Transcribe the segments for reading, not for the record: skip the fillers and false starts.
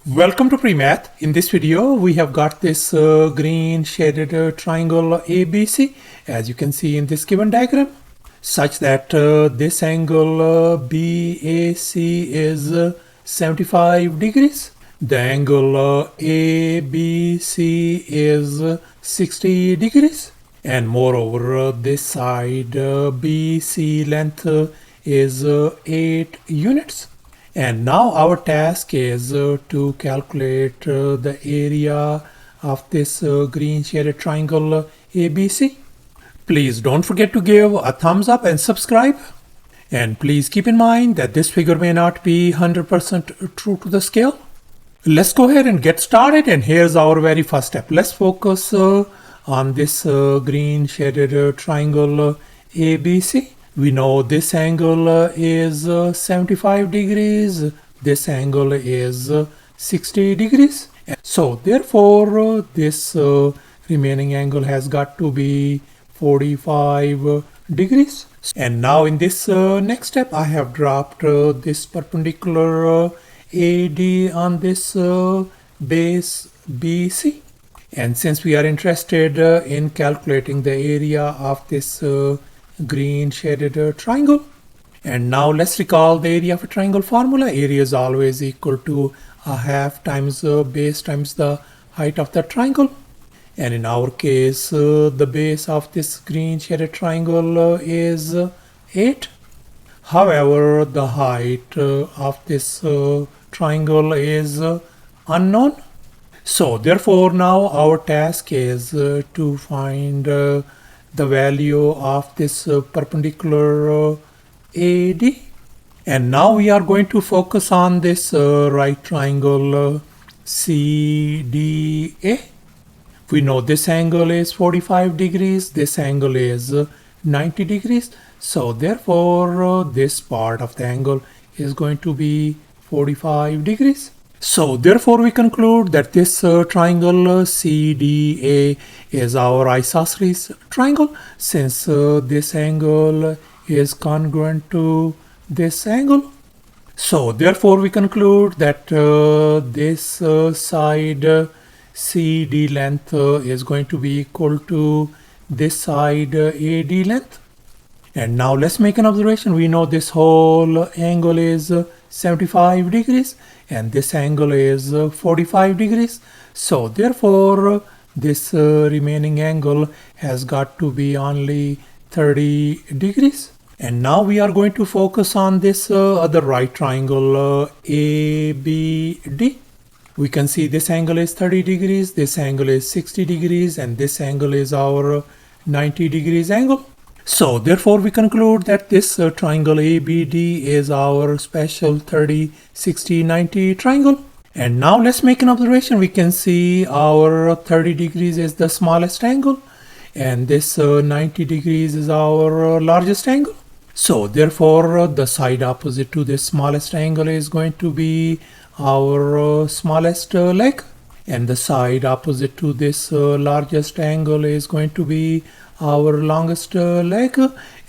Welcome to PreMath. In this video, we have got this green shaded triangle ABC, as you can see in this given diagram, such that this angle BAC is 75 degrees. The angle ABC is 60 degrees. And moreover, this side BC length is 8 units. And now our task is to calculate the area of this green shaded triangle ABC. Please don't forget to give a thumbs up and subscribe. And please keep in mind that this figure may not be 100% true to the scale. Let's go ahead and get started, and here's our very first step. Let's focus on this green shaded triangle ABC. We know this angle is 75 degrees, this angle is 60 degrees. So therefore this remaining angle has got to be 45 degrees. And now in this next step, I have dropped this perpendicular AD on this base BC. And since we are interested in calculating the area of this green shaded triangle, and now let's recall the area of a triangle formula. Area is always equal to a half times base times the height of the triangle. And in our case, the base of this green shaded triangle is 8. However, the height of this triangle is unknown. So therefore now our task is to find the value of this perpendicular AD. And now we are going to focus on this right triangle CDA. We know this angle is 45 degrees, this angle is 90 degrees. So therefore this part of the angle is going to be 45 degrees. So therefore we conclude that this triangle CDA is our isosceles triangle, since this angle is congruent to this angle. So therefore we conclude that this side CD length is going to be equal to this side AD length. And now let's make an observation. We know this whole angle is 75 degrees and this angle is 45 degrees. So therefore this remaining angle has got to be only 30 degrees. And now we are going to focus on this other right triangle ABD. We can see this angle is 30 degrees, this angle is 60 degrees, and this angle is our 90 degrees angle. So therefore we conclude that this triangle ABD is our special 30, 60, 90 triangle. And now let's make an observation. We can see our 30 degrees is the smallest angle and this 90 degrees is our largest angle. So therefore the side opposite to this smallest angle is going to be our smallest leg, and the side opposite to this largest angle is going to be our longest leg,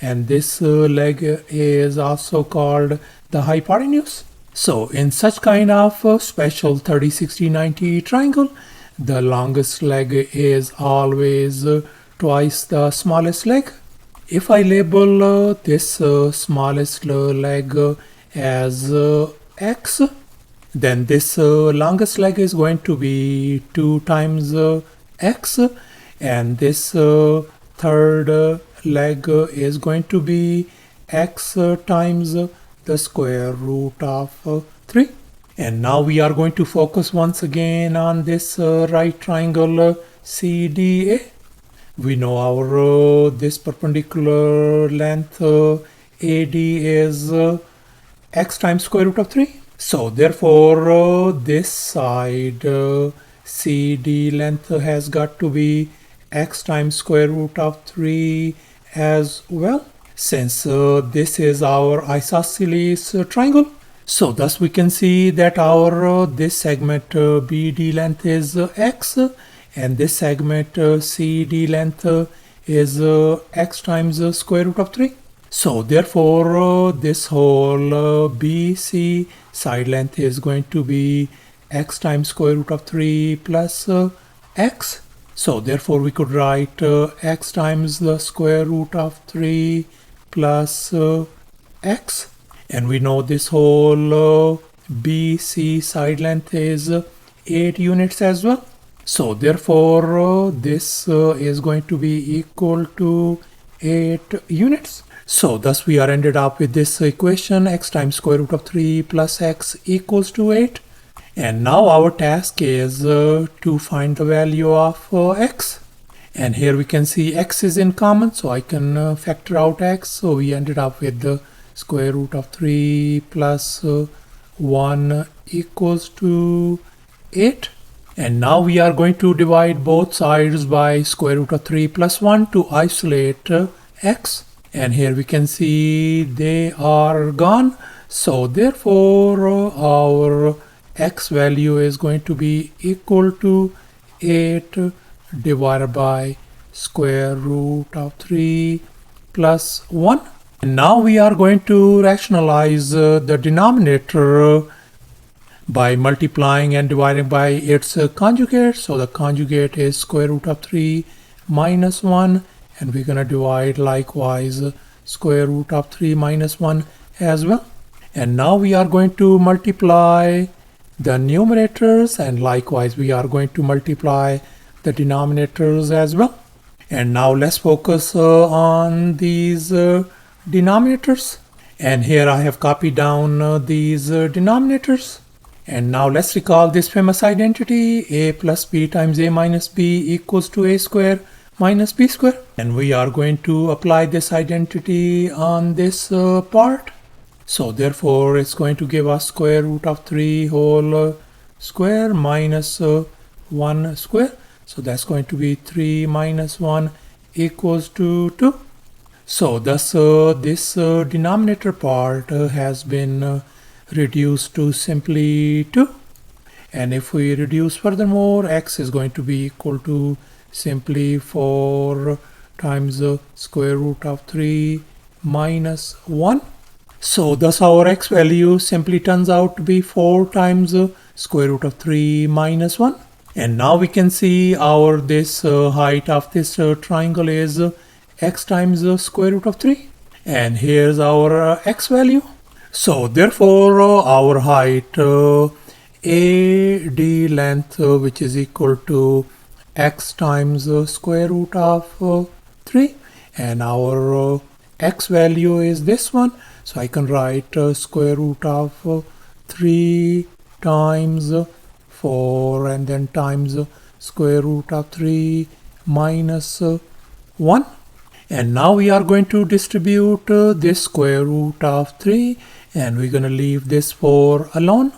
and this leg is also called the hypotenuse. So in such kind of special 30, 60, 90 triangle, the longest leg is always twice the smallest leg. If I label this smallest leg as x, then this longest leg is going to be 2 times x, and this third leg is going to be x times the square root of 3. And now we are going to focus once again on this right triangle CDA. We know our this perpendicular length AD is x times square root of 3. So therefore this side CD length has got to be x times square root of 3 as well, since this is our isosceles triangle. So thus we can see that our this segment BD length is x, and this segment CD length is x times square root of 3. So therefore this whole BC side length is going to be x times square root of 3 plus x. So therefore we could write x times the square root of 3 plus x. And we know this whole BC side length is 8 units as well. So therefore this is going to be equal to 8 units. So thus we are ended up with this equation, x times square root of 3 plus x equals to 8. And now our task is to find the value of x. And here we can see x is in common, so I can factor out x. So we ended up with the square root of 3 plus 1 equals to 8. And now we are going to divide both sides by square root of 3 plus 1 to isolate x. And here we can see they are gone. So therefore our x value is going to be equal to 8 divided by square root of 3 plus 1. And now we are going to rationalize the denominator by multiplying and dividing by its conjugate. So the conjugate is square root of 3 minus 1, and we're going to divide likewise square root of 3 minus 1 as well. And now we are going to multiply the numerators, and likewise we are going to multiply the denominators as well. And now let's focus on these denominators. And here I have copied down these denominators. And now let's recall this famous identity, a plus b times a minus b equals to a square minus b square. And we are going to apply this identity on this part. So therefore it's going to give us square root of 3 whole square minus 1 square. So that's going to be 3 minus 1 equals to 2. So thus this denominator part has been reduced to simply 2. And if we reduce furthermore, x is going to be equal to simply 4 times square root of 3 minus 1. So thus our x value simply turns out to be 4 times square root of 3 minus 1. And now we can see our this height of this triangle is x times square root of 3. And here's our x value. So therefore our height AD length which is equal to x times square root of 3, and our x value is this one. So I can write square root of 3 times 4 and then times square root of 3 minus 1. And now we are going to distribute this square root of 3, and we're going to leave this 4 alone.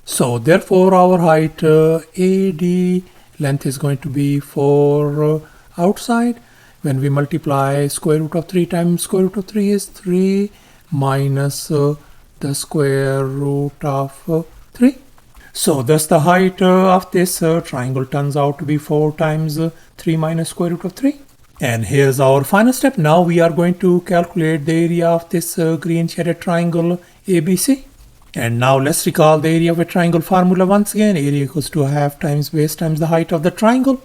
So therefore our height AD length is going to be 4 outside. When we multiply square root of 3 times square root of 3 is 3 minus the square root of 3. So thus the height of this triangle turns out to be 4 times 3 minus square root of 3. And here's our final step. Now we are going to calculate the area of this green shaded triangle ABC. And now let's recall the area of a triangle formula once again. Area equals to half times base times the height of the triangle.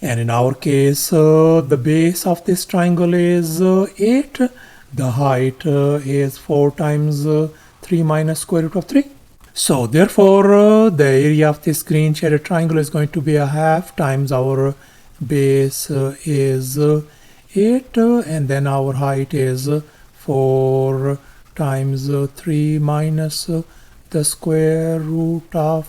And in our case, the base of this triangle is 8. The height is 4 times 3 minus square root of 3. So therefore, the area of this green shaded triangle is going to be a half times our base is 8, and then our height is 4 times 3 minus the square root of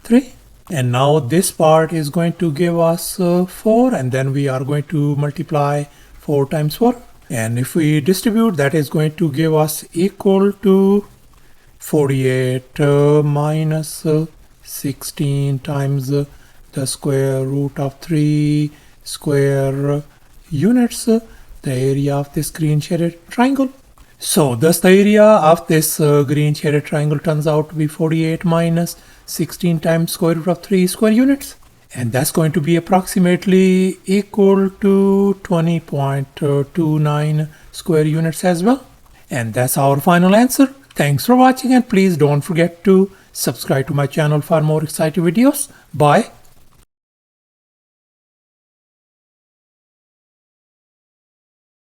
3. And now this part is going to give us 4, and then we are going to multiply 4 times 4. And if we distribute, that is going to give us equal to 48 minus 16 times the square root of 3 square units, the area of this green shaded triangle. So thus the area of this green shaded triangle turns out to be 48 minus 16 times square root of 3 square units. And that's going to be approximately equal to 20.29 square units as well. And that's our final answer. Thanks for watching, and please don't forget to Subscribe to my channel for more exciting videos. Bye.